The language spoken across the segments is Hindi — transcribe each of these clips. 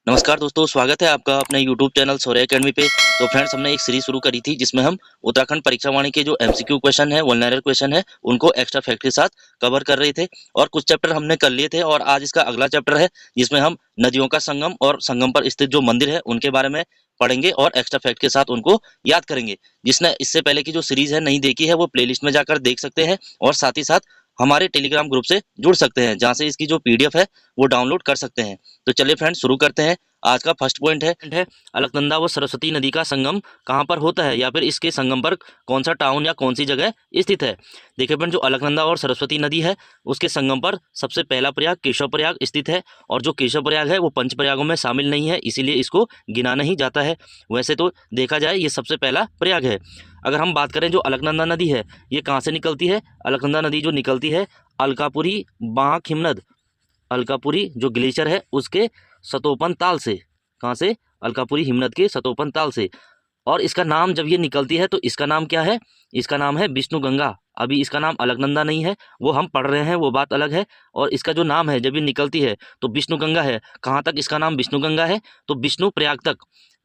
नमस्कार दोस्तों, स्वागत है आपका अपने YouTube चैनल शौर्य अकेडमी पे। तो फ्रेंड्स, हमने एक सीरीज शुरू करी थी जिसमें हम उत्तराखंड परीक्षा वाणी के जो MCQ क्वेश्चन है, वल्नरल क्वेश्चन है, उनको एक्स्ट्रा फैक्ट के साथ कवर कर रहे थे और कुछ चैप्टर हमने कर लिए थे। और आज इसका अगला चैप्टर है जिसमें हम नदियों का संगम और संगम पर स्थित जो मंदिर है उनके बारे में पढ़ेंगे और एक्स्ट्रा फैक्ट के साथ उनको याद करेंगे। जिसने इससे पहले की जो सीरीज है नहीं देखी है वो प्लेलिस्ट में जाकर देख सकते हैं और साथ ही साथ हमारे टेलीग्राम ग्रुप से जुड़ सकते हैं, जहाँ से इसकी जो PDF है वो डाउनलोड कर सकते हैं। तो चलिए फ्रेंड्स, शुरू करते हैं। आज का फर्स्ट पॉइंट है अलकनंदा व सरस्वती नदी का संगम कहाँ पर होता है, या फिर इसके संगम पर कौन सा टाउन या कौन सी जगह स्थित है। देखिए फ्रेंड, जो अलकनंदा और सरस्वती नदी है उसके संगम पर सबसे पहला प्रयाग केशव प्रयाग स्थित है। और जो केशव प्रयाग है वो पंच प्रयागों में शामिल नहीं है, इसीलिए इसको गिना नहीं जाता है। वैसे तो देखा जाए ये सबसे पहला प्रयाग है। अगर हम बात करें जो अलकनंदा नदी है ये कहाँ से निकलती है, अलकनंदा नदी जो निकलती है अलकापुरी बांक हिमनद, अलकापुरी जो ग्लेशियर है उसके सतोपन ताल से। कहाँ से? अलकापुरी हिमनद के सतोपन ताल से। और इसका नाम जब ये निकलती है तो इसका नाम क्या है? इसका नाम है विष्णु गंगा। अभी इसका नाम अलकनंदा नहीं है, वो हम पढ़ रहे हैं, वो बात अलग है। और इसका जो नाम है जब ये निकलती है तो विष्णु गंगा है। कहाँ तक इसका नाम विष्णु गंगा है? तो विष्णु प्रयाग तक।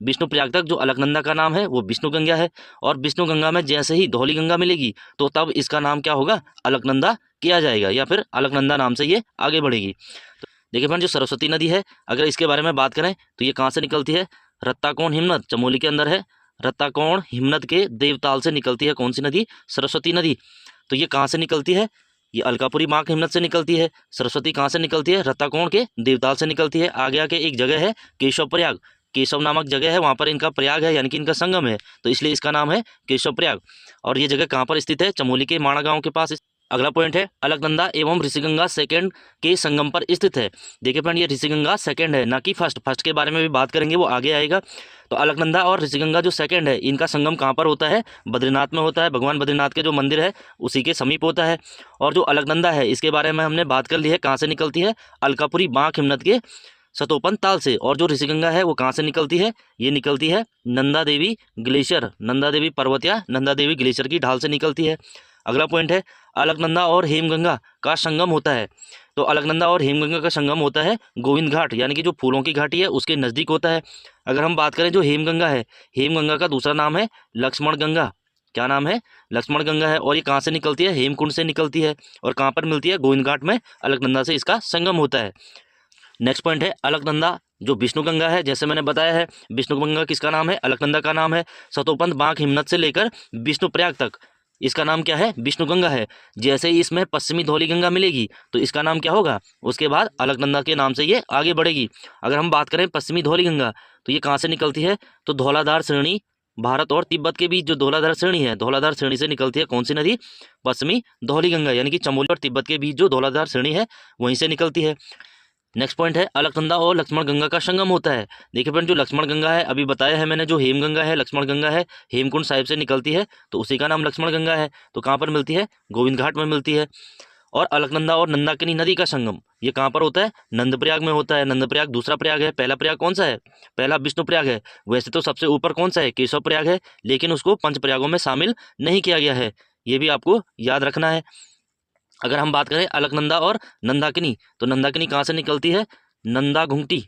विष्णु प्रयाग तक जो अलकनंदा का नाम है वो विष्णु गंगा है। और विष्णु गंगा में जैसे ही धौली गंगा मिलेगी तो तब इसका नाम क्या होगा? अलकनंदा किया जाएगा, या फिर अलकनंदा नाम से ये आगे बढ़ेगी। तो देखिए फ्रेंड, जो सरस्वती नदी है अगर इसके बारे में बात करें तो ये कहाँ से निकलती है? रत्ताकोण हिमनद चमोली के अंदर है। रत्ताकोण हिमनद के देवताल से निकलती है कौन सी नदी? सरस्वती नदी। तो ये कहाँ से निकलती है? ये अलकापुरी बांक हिमनद से निकलती है। सरस्वती कहाँ से निकलती है? रत्ताकोण के देवताल से निकलती है। आगे आके एक जगह है केशव प्रयाग, केशव नामक जगह है, वहाँ पर इनका प्रयाग है, यानी कि इनका संगम है, तो इसलिए इसका नाम है केशव प्रयाग। और ये जगह कहाँ पर स्थित है? चमोली के माणा गाँव के पास। अगला पॉइंट है अलकनंदा एवं ऋषिगंगा सेकंड के संगम पर स्थित है। देखिए फ्रेंड, ये ऋषिगंगा सेकंड है, ना कि फर्स्ट। फर्स्ट के बारे में भी बात करेंगे, वो आगे आएगा। तो अलकनंदा और ऋषिगंगा जो सेकंड है इनका संगम कहाँ पर होता है? बद्रीनाथ में होता है। भगवान बद्रीनाथ के जो मंदिर है उसी के समीप होता है। और जो अलकनंदा है इसके बारे में हमने बात कर ली है, कहाँ से निकलती है? अलकापुरी बांक हिमनद के सतोपन ताल से। और जो ऋषिगंगा है वो कहाँ से निकलती है? ये निकलती है नंदा देवी ग्लेशियर, नंदा देवी पर्वत या नंदा देवी ग्लेशियर की ढाल से निकलती है। अगला पॉइंट है अलकनंदा और हेमगंगा का संगम होता है। तो अलकनंदा और हेमगंगा का संगम होता है गोविंद घाट, यानी कि जो फूलों की घाटी है उसके नज़दीक होता है। अगर हम बात करें जो हेमगंगा है, हेमगंगा का दूसरा नाम है लक्ष्मण गंगा। क्या नाम है? लक्ष्मण गंगा है। और ये कहाँ से निकलती है? हेमकुंड से निकलती है। और कहाँ पर मिलती है? गोविंद घाट में अलकनंदा से इसका संगम होता है। नेक्स्ट पॉइंट है अलकनंदा जो विष्णु गंगा है। जैसे मैंने बताया है, विष्णु गंगा किसका नाम है? अलकनंदा का नाम है। सतोपंथ बांक हिमनद से लेकर विष्णु प्रयाग तक इसका नाम क्या है? विष्णु गंगा है। जैसे ही इसमें पश्चिमी धौली गंगा मिलेगी तो इसका नाम क्या होगा? उसके बाद अलकनंदा के नाम से ये आगे बढ़ेगी। अगर हम बात करें पश्चिमी धौली गंगा तो ये कहाँ से निकलती है? तो धौलाधार श्रेणी, भारत और तिब्बत के बीच जो धौलाधार श्रेणी है, धौलाधार श्रेणी से निकलती है कौन सी नदी? पश्चिमी धौली गंगा, यानी कि चमोली और तिब्बत के बीच जो धौलाधार श्रेणी है वहीं से निकलती है। नेक्स्ट पॉइंट है अलकनंदा और लक्ष्मण गंगा का संगम होता है। देखिए फ्रेंड, जो लक्ष्मण गंगा है अभी बताया है मैंने, जो हेमगंगा है लक्ष्मण गंगा है, हेमकुंड साहिब से निकलती है तो उसी का नाम लक्ष्मण गंगा है। तो कहाँ पर मिलती है? गोविंद घाट में मिलती है। और अलकनंदा और नंदाकिनी नदी का संगम ये कहाँ पर होता है? नंदप्रयाग में होता है। नंदप्रयाग दूसरा प्रयाग है, पहला प्रयाग कौन सा है? पहला विष्णु प्रयाग है। वैसे तो सबसे ऊपर कौन सा है? केशव प्रयाग है, लेकिन उसको पंच प्रयागों में शामिल नहीं किया गया है, ये भी आपको याद रखना है। अगर हम बात करें अलकनंदा और नंदाकिनी तो नंदाकिनी कहाँ से निकलती है? नंदा घुंगटी,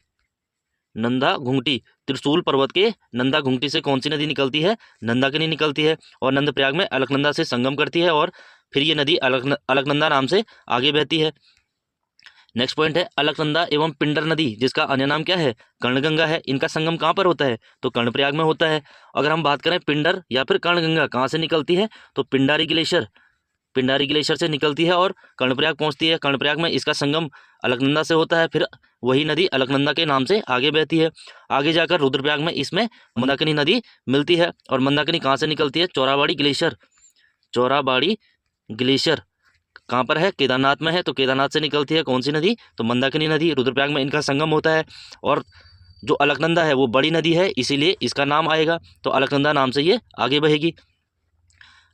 नंदा घुंगटी त्रिशूल पर्वत के नंदा घुंगटी से कौन सी नदी निकलती है? नंदाकिनी निकलती है। और नंदप्रयाग में अलकनंदा से संगम करती है और फिर ये नदी अलकनंदा नाम से आगे बहती है। नेक्स्ट पॉइंट है अलकनंदा एवं पिंडर नदी, जिसका अन्य नाम क्या है? कर्णगंगा है। इनका संगम कहाँ पर होता है? तो कर्णप्रयाग में होता है। अगर हम बात करें पिंडर या फिर कर्णगंगा कहाँ से निकलती है? तो पिंडारी ग्लेशियर, पिंडारी ग्लेशियर से निकलती है और कर्णप्रयाग पहुंचती है। कर्णप्रयाग में इसका संगम अलकनंदा से होता है, फिर वही नदी अलकनंदा के नाम से आगे बहती है। आगे जाकर रुद्रप्रयाग में इसमें मंदाकिनी नदी मिलती है। और मंदाकिनी कहाँ से निकलती है? चौराबाड़ी ग्लेशियर, चौराबाड़ी ग्लेशियर कहाँ पर है? केदारनाथ में है। तो केदारनाथ से निकलती है कौन सी नदी? तो मंदाकिनी नदी। रुद्रप्रयाग में इनका संगम होता है। और जो अलकनंदा है वो बड़ी नदी है, इसीलिए इसका नाम आएगा, तो अलकनंदा नाम से ये आगे बहेगी।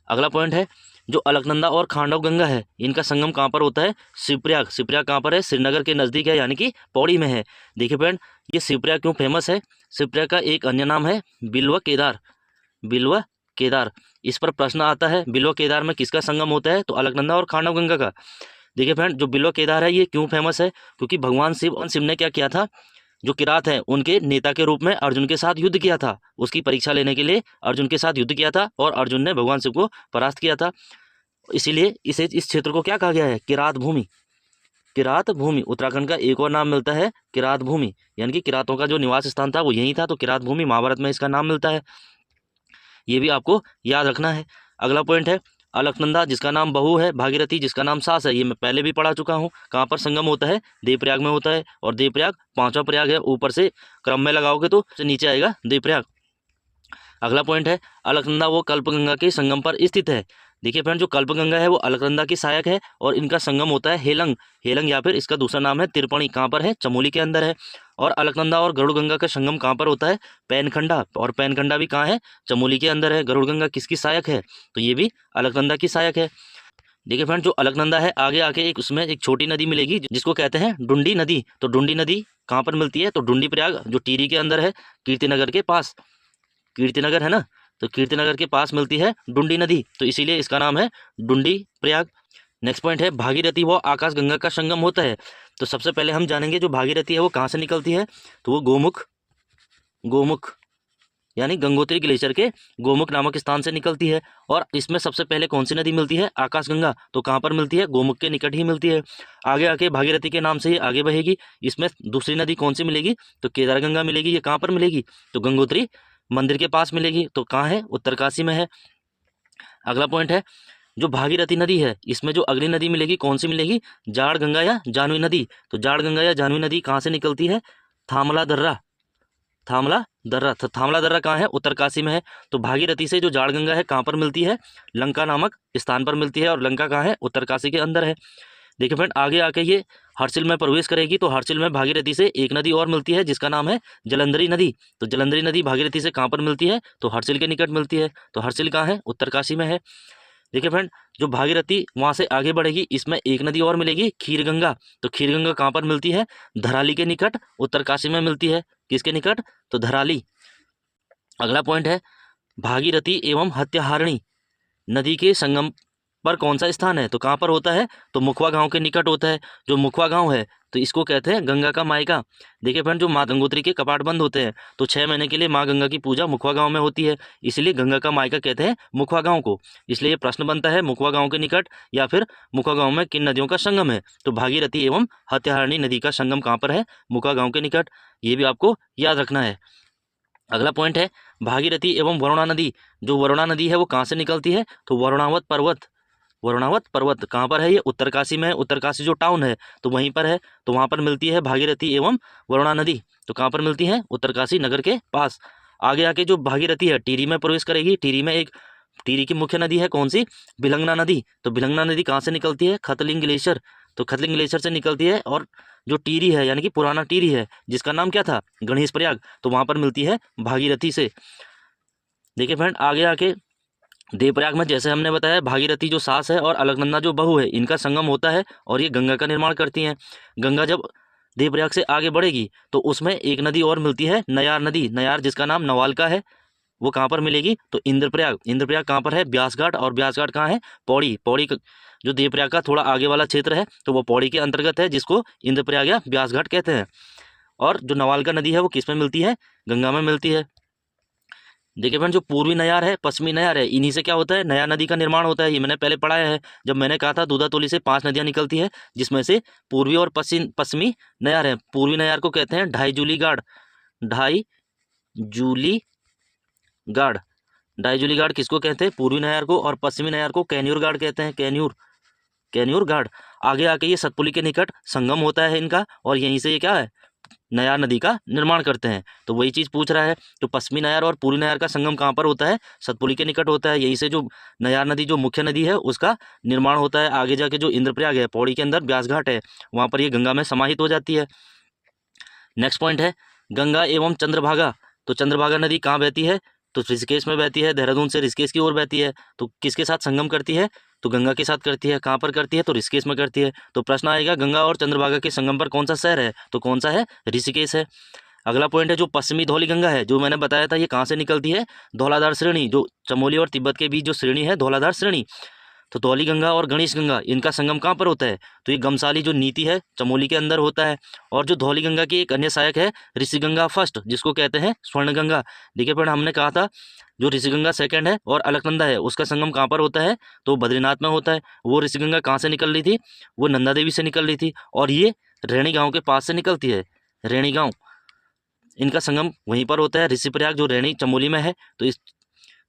अगला पॉइंट है जो अलकनंदा और खांडव गंगा है इनका संगम कहाँ पर होता है? शिवप्रयाग। शिवप्रयाग कहाँ पर है? श्रीनगर के नज़दीक है, यानी कि पौड़ी में है। देखिए फ्रेंड, ये शिवप्रयाग क्यों फेमस है? शिवप्रयाग का एक अन्य नाम है बिल्व केदार, बिल्व केदार। इस पर प्रश्न आता है बिल्व केदार में किसका संगम होता है? तो अलकनंदा और खांडव गंगा का। देखिए फ्रेंड, जो बिल्व केदार है ये क्यों फेमस है? क्योंकि भगवान शिव ने क्या किया था? जो किरात हैं उनके नेता के रूप में अर्जुन के साथ युद्ध किया था, उसकी परीक्षा लेने के लिए अर्जुन के साथ युद्ध किया था और अर्जुन ने भगवान शिव को परास्त किया था। इसीलिए इस क्षेत्र को क्या कहा गया है? किरात भूमि। किरात भूमि उत्तराखंड का एक और नाम मिलता है किरात भूमि, यानी कि किरातों का जो निवास स्थान था वो यही था, तो किरात भूमि महाभारत में इसका नाम मिलता है। ये भी आपको याद रखना है। अगला पॉइंट है अलकनंदा जिसका नाम बहू है, भागीरथी जिसका नाम सास है। ये मैं पहले भी पढ़ा चुका हूँ। कहाँ पर संगम होता है? देवप्रयाग में होता है, और देवप्रयाग 5वां प्रयाग है। ऊपर से क्रम में लगाओगे तो नीचे आएगा देवप्रयाग। अगला पॉइंट है अलकनंदा वो कल्पगंगा के संगम पर स्थित है। देखिए फ्रेंड, जो कल्पगंगा है वो अलकनंदा की सहायक है और इनका संगम होता है हेलंग। हेलंग या फिर इसका दूसरा नाम है तिरपणी। कहाँ पर है? चमोली के अंदर है। और अलकनंदा और गरुड़गंगा का संगम कहाँ पर होता है? पैनखंडा। और पैनखंडा भी कहाँ है? चमोली के अंदर है। गरुड़गंगा किसकी सहायक है? तो ये भी अलकनंदा की सहायक है। देखिए फ्रेंड, जो अलकनंदा है आगे आके एक उसमें एक छोटी नदी मिलेगी जिसको कहते हैं डुंडी नदी। तो डुंडी नदी कहाँ पर मिलती है? तो डुंडी प्रयाग जो टिहरी के अंदर है, कीर्तिनगर के पास। कीर्तिनगर है ना, तो कीर्तिनगर के पास मिलती है डुंडी नदी, तो इसीलिए इसका नाम है डुंडी प्रयाग। नेक्स्ट पॉइंट है भागीरथी व आकाशगंगा का संगम होता है। तो सबसे पहले हम जानेंगे जो भागीरथी है वो कहाँ से निकलती है, तो वो गोमुख यानी गंगोत्री ग्लेशियर के गोमुख नामक स्थान से निकलती है। और इसमें सबसे पहले कौन सी नदी मिलती है? आकाशगंगा। तो कहाँ पर मिलती है? गोमुख के निकट ही मिलती है। आगे आके भागीरथी के नाम से ही आगे बहेगी। इसमें दूसरी नदी कौन सी मिलेगी? तो केदारगंगा मिलेगी। ये कहाँ पर मिलेगी? तो गंगोत्री मंदिर के पास मिलेगी। तो कहाँ है? उत्तरकाशी में है। अगला पॉइंट है जो भागीरथी नदी है इसमें जो अगली नदी मिलेगी कौन सी मिलेगी? जाड़ गंगा या जानवी नदी। तो जाड़ गंगा या जानवी नदी कहाँ से निकलती है? थामला दर्रा। थामला दर्रा कहाँ है? उत्तरकाशी में है। तो भागीरथी से जो जाड़ गंगा है कहाँ पर मिलती है? लंका नामक स्थान पर मिलती है, और लंका कहाँ है? उत्तरकाशी के अंदर है। देखिए फ्रेंड, आगे आके ये हर्सिल में प्रवेश करेगी, तो हर्सिल में भागीरथी से एक नदी और मिलती है जिसका नाम है जलंधरी नदी। तो जलंधरी नदी भागीरथी से कहाँ पर मिलती है? तो हर्सिल के निकट मिलती है। तो हर्सिल कहाँ है? उत्तरकाशी में है। देखिए फ्रेंड, जो भागीरथी वहाँ से आगे बढ़ेगी इसमें एक नदी और मिलेगी खीरगंगा। तो खीरगंगा कहाँ पर मिलती है? धराली के निकट, उत्तरकाशी में मिलती है। किसके निकट? तो धराली। अगला पॉइंट है भागीरथी एवं हत्याहारणी नदी के संगम पर कौन सा स्थान है? तो कहाँ पर होता है? तो मुखवा गांव के निकट होता है। जो मुखवा गांव है तो इसको कहते हैं गंगा का मायका। देखिए फ्रेंड, जो माँ गंगोत्री के कपाट बंद होते हैं तो 6 महीने के लिए माँ गंगा की पूजा मुखवा गांव में होती है, इसलिए गंगा का मायका कहते हैं मुखवा गांव को। इसलिए ये प्रश्न बनता है मुखवा गांव के निकट या फिर मुखवा गांव में किन नदियों का संगम है? तो भागीरथी एवं हत्याहारणी नदी का संगम कहाँ पर है? मुखवा गांव के निकट। ये भी आपको याद रखना है। अगला पॉइंट है भागीरथी एवं वरुणा नदी। जो वरुणा नदी है वो कहाँ से निकलती है? तो वरुणावत पर्वत कहाँ पर है? ये उत्तरकाशी में है। उत्तरकाशी जो टाउन है तो वहीं पर है, तो वहाँ पर मिलती है भागीरथी एवं वरुणा नदी। तो कहाँ पर मिलती है? उत्तरकाशी नगर के पास। आगे आके जो भागीरथी है टिहरी में प्रवेश करेगी। टिहरी की मुख्य नदी है कौन सी? भिलंगना नदी। तो भिलंगना नदी कहाँ से निकलती है? खतलिंग ग्लेशियर। तो खतलिंग ग्लेशियर से निकलती है, और जो टिहरी है यानी कि पुराना टिहरी है जिसका नाम क्या था? गणेश प्रयाग, तो वहाँ पर मिलती है भागीरथी से। देखिए फ्रेंड, आगे आके देवप्रयाग में जैसे हमने बताया भागीरथी जो सास है और अलकनंदा जो बहू है इनका संगम होता है और ये गंगा का निर्माण करती हैं। गंगा जब देवप्रयाग से आगे बढ़ेगी तो उसमें एक नदी और मिलती है नयार नदी। नयार जिसका नाम नवालका है, वो कहाँ पर मिलेगी? तो इंद्रप्रयाग। इंद्रप्रयाग कहाँ पर है? ब्यासघाट। और ब्यासघाट कहाँ है? पौड़ी जो देवप्रयाग का थोड़ा आगे वाला क्षेत्र है तो वो पौड़ी के अंतर्गत है, जिसको इंद्रप्रयाग या ब्यासघाट कहते हैं। और जो नवालका नदी है वो किस में मिलती है? गंगा में मिलती है। देखिए फ्रेंड, जो पूर्वी नयार है, पश्चिमी नयार है, इन्हीं से क्या होता है? नया नदी का निर्माण होता है। ये मैंने पहले पढ़ाया है जब मैंने कहा था दूधातोली से 5 नदियां निकलती है, जिसमें से पूर्वी और पश्चिमी नयार है। पूर्वी नयार को कहते हैं ढाई जूली गाड़। ढाई जूली गाड़ किसको कहते हैं? पूर्वी नयार को। और पश्चिमी नयार को कैन्यूर गाड़ कहते हैं। कैन्यूर गाड़। आगे आके ये सतपुली के निकट संगम होता है इनका, और यहीं से ये क्या है? नयार नदी का निर्माण करते हैं। तो वही चीज़ पूछ रहा है, तो पश्चिमी नयार और पूर्वी नयार का संगम कहाँ पर होता है? सतपुली के निकट होता है। यहीं से जो नयार नदी जो मुख्य नदी है उसका निर्माण होता है। आगे जाके जो इंद्रप्रयाग है, पौड़ी के अंदर ब्यासघाट है, वहाँ पर ये गंगा में समाहित हो जाती है। नेक्स्ट पॉइंट है गंगा एवं चंद्रभागा। तो चंद्रभागा नदी कहाँ बहती है? तो ऋषिकेश में बहती है। देहरादून से ऋषिकेश की ओर बहती है। तो किसके साथ संगम करती है? तो गंगा के साथ करती है। कहाँ पर करती है? तो ऋषिकेश में करती है। तो प्रश्न आएगा गंगा और चंद्रभागा के संगम पर कौन सा शहर है? तो कौन सा है? ऋषिकेश है। अगला पॉइंट है जो पश्चिमी धौली गंगा है, जो मैंने बताया था ये कहाँ से निकलती है? धौलाधार श्रेणी। जो चमोली और तिब्बत के बीच जो श्रेणी है धौलाधार श्रेणी, तो धौली गंगा और गणेश गंगा इनका संगम कहाँ पर होता है? तो ये गमसाली जो नीति है चमोली के अंदर होता है। और जो धौली गंगा की एक अन्य सहायक है ऋषिगंगा फर्स्ट, जिसको कहते हैं स्वर्ण गंगा। देखिए फ्रेंड, हमने कहा था जो ऋषिगंगा सेकंड है और अलकनंदा है उसका संगम कहाँ पर होता है? तो बद्रीनाथ में होता है। वो ऋषिगंगा कहाँ से निकल रही थी? वो नंदा देवी से निकल रही थी और ये रैणी गाँव के पास से निकलती है। रैणी गाँव, इनका संगम वहीं पर होता है। ऋषिप्रयाग जो रैणी चमोली में है, तो इस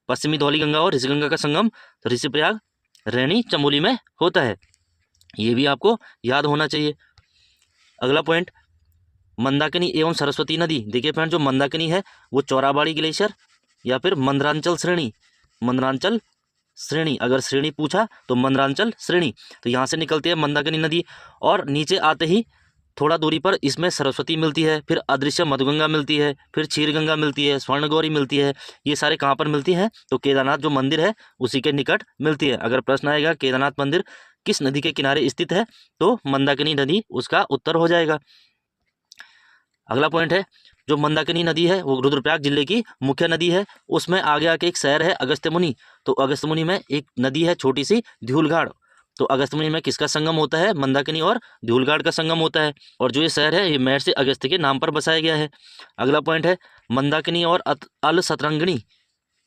पश्चिमी धौली गंगा और ऋषिगंगा का संगम ऋषिप्रयाग रैणी चमोली में होता है। ये भी आपको याद होना चाहिए। अगला पॉइंट, मंदाकिनी एवं सरस्वती नदी। देखिए फ्रेंड, जो मंदाकिनी है वो चौराबाड़ी ग्लेशियर या फिर मंदरांचल श्रेणी, मंदरांचल श्रेणी, अगर श्रेणी पूछा तो मंदरांचल श्रेणी, तो यहाँ से निकलती है मंदाकिनी नदी। और नीचे आते ही थोड़ा दूरी पर इसमें सरस्वती मिलती है, फिर अदृश्य मधुगंगा मिलती है, फिर क्षीरगंगा मिलती है, स्वर्णगौरी मिलती है। ये सारे कहाँ पर मिलती हैं? तो केदारनाथ जो मंदिर है उसी के निकट मिलती है। अगर प्रश्न आएगा केदारनाथ मंदिर किस नदी के किनारे स्थित है, तो मंदाकिनी नदी उसका उत्तर हो जाएगा। अगला पॉइंट है, जो मंदाकिनी नदी है वो रुद्रप्रयाग जिले की मुख्य नदी है। उसमें आगे आके एक शहर है अगस्त्यमुनि। तो अगस्त्यमुनि में एक नदी है छोटी सी, धूलगाड़। तो अगस्त्यमुनि में किसका संगम होता है? मंदाकिनी और धूलगाड़ का संगम होता है। और जो ये शहर है ये महर्षि अगस्त्य के नाम पर बसाया गया है। अगला पॉइंट है, मंदाकिनी और अलसतरंगिणी।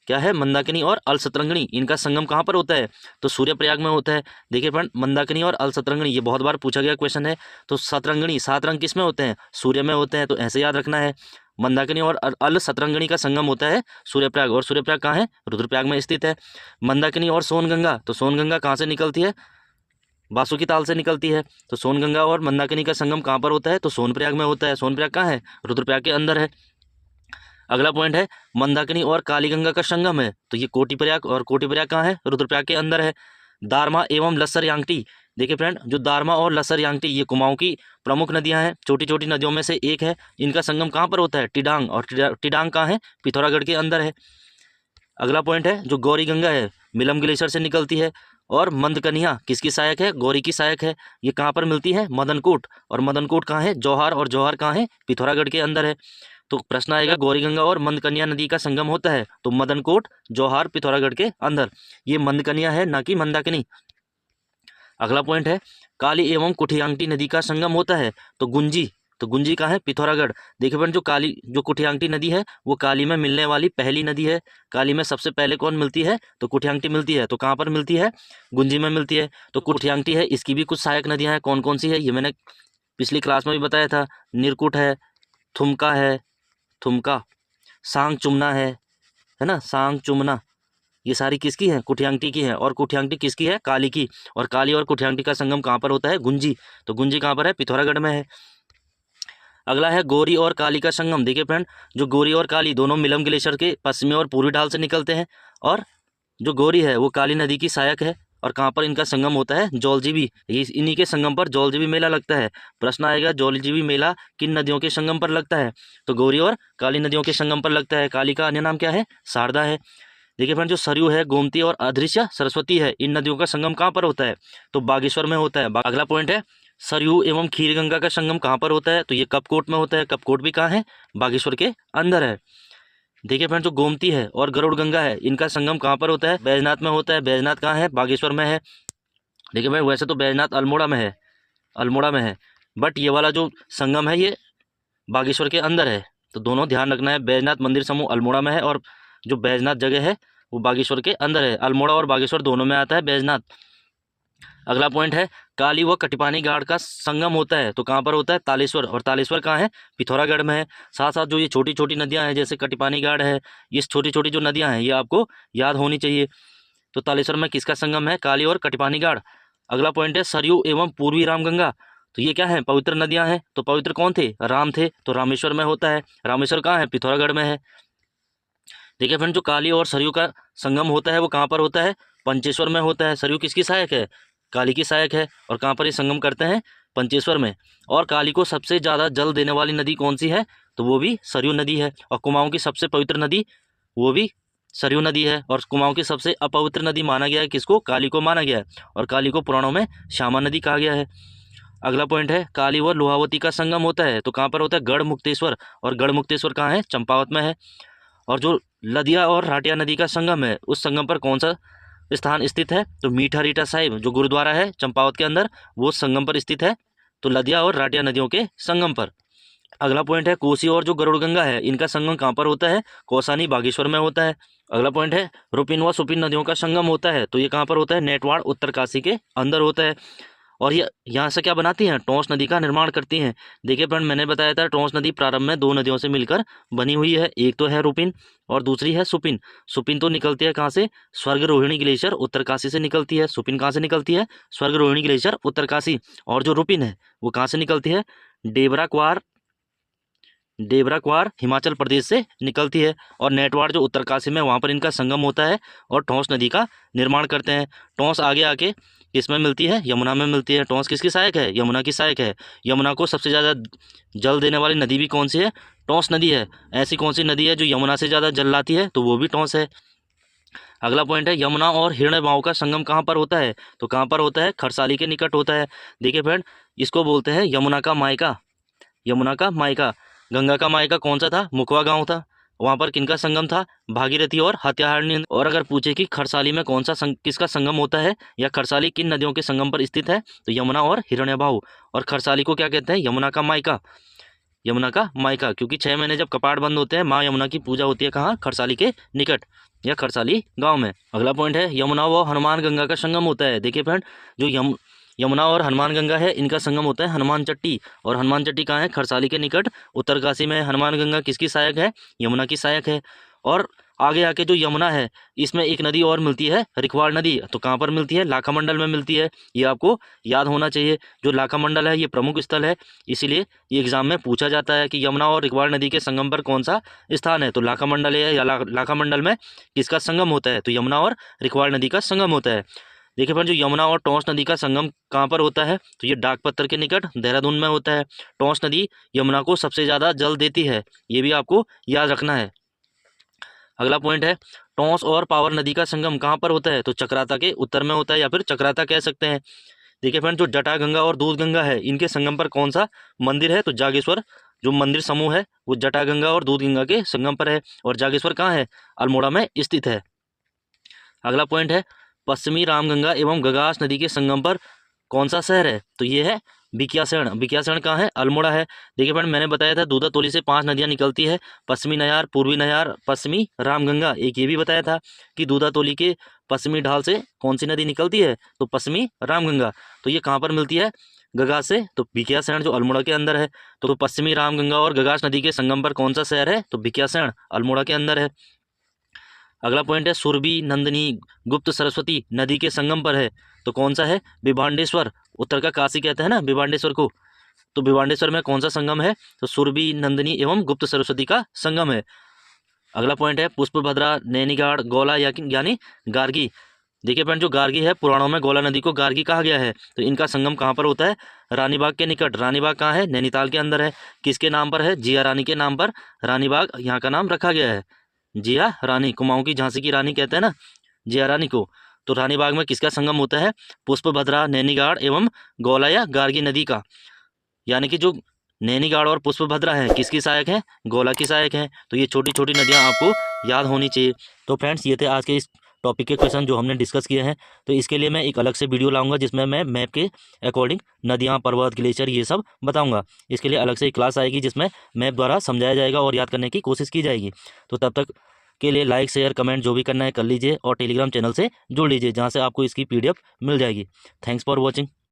क्या है? मंदाकिनी और अलसतरंगिणी, इनका संगम कहाँ पर होता है? तो सूर्यप्रयाग में होता है। देखिए फ्रेंड, मंदाकिनी और अलसतरंगिणी ये बहुत बार पूछा गया क्वेश्चन है। तो सतरंगिणी, 7 रंग किस में होते हैं? सूर्य में होते हैं, तो ऐसे याद रखना है। मंदाकिनी और अलसतरंगिणी का संगम होता है सूर्यप्रयाग, और सूर्यप्रयाग कहाँ है? रुद्रप्रयाग में स्थित है। मंदाकिनी और सोनगंगा, तो सोनगंगा कहाँ से निकलती है? बासुकी ताल से निकलती है। तो सोनगंगा और मंदाकिनी का संगम कहाँ पर होता है? तो सोनप्रयाग में होता है। सोनप्रयाग कहाँ है? रुद्रप्रयाग के अंदर है। अगला पॉइंट है, मंदाकिनी और कालीगंगा का संगम है। तो ये कोटिप्रयाग, और कोटिप्रयाग कहाँ है? रुद्रप्रयाग के अंदर है। दारमा एवं लस्सर यांगटी। देखिए फ्रेंड, जो दारमा और लस्सर यांगटी ये कुमाऊं की प्रमुख नदियां हैं, छोटी छोटी नदियों में से एक है। इनका संगम कहाँ पर होता है? टिडांग, और टिडांग कहाँ है? पिथौरागढ़ के अंदर है। अगला पॉइंट है, जो गौरी गंगा है मिलम ग्लेशियर से निकलती है। और मंदकनिया किसकी सहायक है? गौरी की सहायक है। ये कहाँ पर मिलती है? मदनकोट, और मदनकोट कहाँ है? जौहार, और जौहार कहाँ है? पिथौरागढ़ के अंदर है। तो प्रश्न आएगा गौरी गंगा और मंदकनिया नदी का संगम होता है, तो मदनकोट, जौहार, पिथौरागढ़ के अंदर। ये मंदकनिया है, ना कि मंदाकिनी। अगला पॉइंट है, काली एवं कुठियांगटी नदी का संगम होता है, तो गुंजी। तो गुंजी कहाँ है? पिथौरागढ़। देखिए फ्रेंड, जो कुठियांगटी नदी है वो काली में मिलने वाली पहली नदी है। काली में सबसे पहले कौन मिलती है? तो कुठियांगटी मिलती है। तो कहाँ पर मिलती है? गुंजी में मिलती है। तो कुठियांगटी है, इसकी भी कुछ सहायक नदियाँ हैं। कौन कौन सी है ये मैंने पिछली क्लास में भी बताया था। निरकुट है, थुमका है, थुमका, सांग चुमना है ना, सांग चुमना, ये सारी किसकी है? कुठियांगटी की है। और कुठियांगटी किसकी है? काली की। और काली और कुठियांगटी का संगम कहाँ पर होता है? गुंजी। तो गुंजी कहाँ पर है? पिथौरागढ़ में है। अगला है गौरी और काली का संगम। देखिए फ्रेंड, जो गौरी और काली दोनों मिलम ग्लेशियर के पश्चिमी और पूर्वी ढाल से निकलते हैं। और जो गौरी है वो काली नदी की सहायक है। और कहाँ पर इनका संगम होता है? जौलजीबी। इन्हीं के संगम पर जौलजीबी मेला लगता है। प्रश्न आएगा जौलजीबी मेला किन नदियों के संगम पर लगता है? तो गौरी और काली नदियों के संगम पर लगता है। काली का अन्य नाम क्या है? शारदा है। देखिए फ्रेंड, जो सरयू है, गोमती और अदृश्य सरस्वती है, इन नदियों का संगम कहाँ पर होता है? तो बागेश्वर में होता है। अगला पॉइंट है, सरयू एवं खीरगंगा का संगम कहाँ पर होता है? तो ये कपकोट में होता है। कपकोट भी कहाँ है? बागेश्वर के अंदर है। देखिए फ्रेंड, जो गोमती है और गरुड़ गंगा है इनका संगम कहाँ पर होता है? बैजनाथ में होता है। बैजनाथ कहाँ है? बागेश्वर में है। देखिए फ्रेंड, वैसे तो बैजनाथ अल्मोड़ा में है, अल्मोड़ा में है, बट ये वाला जो संगम है ये बागेश्वर के अंदर है। तो दोनों ध्यान रखना है, बैजनाथ मंदिर समूह अल्मोड़ा में है और जो बैजनाथ जगह है वो बागेश्वर के अंदर है। अल्मोड़ा और बागेश्वर दोनों में आता है बैजनाथ। अगला पॉइंट है, काली व कटिपानी घाट का संगम होता है, तो कहाँ पर होता है? तालेश्वर। और तालेश्वर कहाँ है? पिथौरागढ़ में है। साथ साथ जो ये छोटी छोटी नदियाँ हैं जैसे कटिपानी घाट है, ये छोटी छोटी जो नदियाँ हैं ये आपको याद होनी चाहिए। तो तालेश्वर में किसका संगम है? काली और कटिपानी घाट। अगला पॉइंट है, सरयू एवं पूर्वी रामगंगा। तो ये क्या है? पवित्र नदियाँ हैं। तो पवित्र कौन थे? राम थे। तो रामेश्वर में होता है। रामेश्वर कहाँ है? पिथौरागढ़ में है। देखिए फ्रेंड, जो काली और सरयू का संगम होता है वो कहाँ पर होता है? पंचेश्वर में होता है। सरयू किसकी सहायक है? काली की सहायक है। और कहाँ पर ये संगम करते हैं? पंचेश्वर में। और काली को सबसे ज़्यादा जल देने वाली नदी कौन सी है? तो वो भी सरयू नदी है। और कुमाऊँ की सबसे पवित्र नदी वो भी सरयू नदी है। और कुमाऊँ की सबसे अपवित्र नदी माना गया है किसको? काली को माना गया है। और काली को पुराणों में श्यामा नदी कहा गया है। अगला पॉइंट है, काली व लोहावती का संगम होता है, तो कहाँ पर होता है? गढ़ मुक्तेश्वर। और गढ़ मुक्तेश्वर कहाँ है? चंपावत में है। और जो लदिया और राटिया नदी का संगम है उस संगम पर कौन सा स्थान स्थित है? तो मीठा रीठा साहिब जो गुरुद्वारा है चंपावत के अंदर, वो संगम पर स्थित है। तो लदिया और राटिया नदियों के संगम पर। अगला पॉइंट है कोसी और जो गरुड़गंगा है इनका संगम कहाँ पर होता है? कौसानी बागेश्वर में होता है। अगला पॉइंट है रुपिन व सुपिन नदियों का संगम होता है, तो ये कहाँ पर होता है? नेटवाड़ उत्तरकाशी के अंदर होता है। और ये यहाँ से क्या बनाती हैं? टोंस नदी का निर्माण करती हैं। देखिए फ्रेंड, मैंने बताया था टोंस नदी प्रारंभ में दो नदियों से मिलकर बनी हुई है, एक तो है रुपिन और दूसरी है सुपिन। सुपिन तो निकलती है कहाँ से? स्वर्ग रोहिणी ग्लेशियर उत्तरकाशी से निकलती है। सुपिन कहाँ से निकलती है? स्वर्ग रोहिणी ग्लेशियर उत्तरकाशी। और जो रुपिन है वो कहाँ से निकलती है? डेबरा क्वार हिमाचल प्रदेश से निकलती है। और नेटवाड़ जो उत्तरकाशी में वहाँ पर इनका संगम होता है और टोंस नदी का निर्माण करते हैं। टोंस आगे आके किसमें मिलती है? यमुना में मिलती है। टोंस किसकी सहायक है? यमुना की सहायक है। यमुना को सबसे ज़्यादा जल देने वाली नदी भी कौन सी है? टोंस नदी है। ऐसी कौन सी नदी है जो यमुना से ज़्यादा जल लाती है? तो वो भी टोंस है। अगला पॉइंट है यमुना और हिरण्यवाऊ का संगम कहाँ पर होता है? तो कहाँ पर होता है? खरसाली के निकट होता है। देखिए फ्रेंड, इसको बोलते हैं यमुना का मायका। यमुना का मायका। गंगा का मायका कौन सा था? मुखवा गांव था। वहां पर किनका संगम था? भागीरथी और हत्याहारणी। और अगर पूछे कि खरसाली में कौन सा किसका संगम होता है या खरसाली किन नदियों के संगम पर स्थित है, तो यमुना और हिरण्यवाहु। और खरसाली को क्या कहते हैं? यमुना का मायका। यमुना का मायका, क्योंकि 6 महीने जब कपाट बंद होते हैं माँ यमुना की पूजा होती है कहाँ? खरसाली के निकट या खरसाली गांव में। अगला पॉइंट है यमुना व हनुमान गंगा का संगम होता है। देखिए फ्रेंड, जो यमुना और हनुमान गंगा है इनका संगम होता है हनुमान चट्टी। और हनुमान चट्टी कहाँ है? खरसाली के निकट उत्तरकाशी में। हनुमान गंगा किसकी सहायक है? यमुना की सहायक है। और आगे आके जो यमुना है इसमें एक नदी और मिलती है, रिखवाड़ नदी। तो कहाँ पर मिलती है? लाखा मंडल में मिलती है। ये आपको याद होना चाहिए। जो लाखा मंडल है ये प्रमुख स्थल है, इसीलिए ये एग्जाम में पूछा जाता है कि यमुना और रिखवाड़ नदी के संगम पर कौन सा स्थान है। तो लाखा मंडल है या लाखा मंडल में किसका संगम होता है? तो यमुना और रिखवाड़ नदी का संगम होता है। देखिए फ्रेंड, जो यमुना और टोंस नदी का संगम कहाँ पर होता है? तो ये डाकपत्थर के निकट देहरादून में होता है। टोंस नदी यमुना को सबसे ज़्यादा जल देती है, ये भी आपको याद रखना है। अगला पॉइंट है टोंस और पावर नदी का संगम कहाँ पर होता है? तो चक्राता के उत्तर में होता है या फिर चक्राता कह सकते हैं। देखिए फ्रेंड, जो जटागंगा और दूधगंगा है इनके संगम पर कौन सा मंदिर है? तो जागेश्वर जो मंदिर समूह है वो जटागंगा और दूधगंगा के संगम पर है। और जागेश्वर कहाँ है? अल्मोड़ा में स्थित है। अगला पॉइंट है पश्चिमी रामगंगा एवं गगास नदी के संगम पर कौन सा शहर है? तो ये है बिकियासैण। बिकियासैण कहाँ है? अल्मोड़ा है। देखिए फ्रेंड, मैंने बताया था दूधातोली से 5 नदियाँ निकलती है, पश्चिमी नयार, पूर्वी नयार, पश्चिमी रामगंगा। एक ये भी बताया था कि दूधातोली के पश्चिमी ढाल से कौन सी नदी निकलती है? तो पश्चिमी रामगंगा। तो ये कहाँ पर मिलती है? गगास से। तो बिकियासैण जो अल्मोड़ा के अंदर है। तो पश्चिमी रामगंगा और गगास नदी के संगम पर कौन सा शहर है? तो बिकियासैण अल्मोड़ा के अंदर है। अगला पॉइंट है सुरभि, नंदिनी, गुप्त, सरस्वती नदी के संगम पर है। तो कौन सा है? विभांडेश्वर। उत्तर का काशी कहते हैं ना विभांडेश्वर को। तो विभांडेश्वर में कौन सा संगम है? तो सुरभि, नंदिनी एवं गुप्त सरस्वती का संगम है। अगला पॉइंट है पुष्पभद्रा, नैनीगाड़, गौला यानी गार्गी। देखिए फ्रेंड, जो गार्गी है पुराणों में गौला नदी को गार्गी कहा गया है। तो इनका संगम कहाँ पर होता है? रानीबाग के निकट। रानीबाग कहाँ है? नैनीताल के अंदर है। किसके नाम पर है? जिया रानी के नाम पर रानीबाग यहाँ का नाम रखा गया है। जिया रानी, कुमाऊं की झांसी की रानी कहते हैं ना जिया रानी को। तो रानीबाग में किसका संगम होता है? पुष्पभद्रा, नैनीगाड़ एवं गौला या गार्गी नदी का। यानी कि जो नैनीगाड़ और पुष्पभद्रा है किसकी सहायक है? गौला की सहायक है। तो ये छोटी छोटी नदियाँ आपको याद होनी चाहिए। तो फ्रेंड्स, ये थे आज के इस टॉपिक के क्वेश्चन जो हमने डिस्कस किए हैं। तो इसके लिए मैं एक अलग से वीडियो लाऊंगा जिसमें मैं मैप के अकॉर्डिंग नदियाँ, पर्वत, ग्लेशियर ये सब बताऊंगा। इसके लिए अलग से एक क्लास आएगी जिसमें मैप द्वारा समझाया जाएगा और याद करने की कोशिश की जाएगी। तो तब तक के लिए लाइक, शेयर, कमेंट जो भी करना है कर लीजिए और टेलीग्राम चैनल से जुड़ लीजिए जहाँ से आपको इसकी PDF मिल जाएगी। Thanks for watching.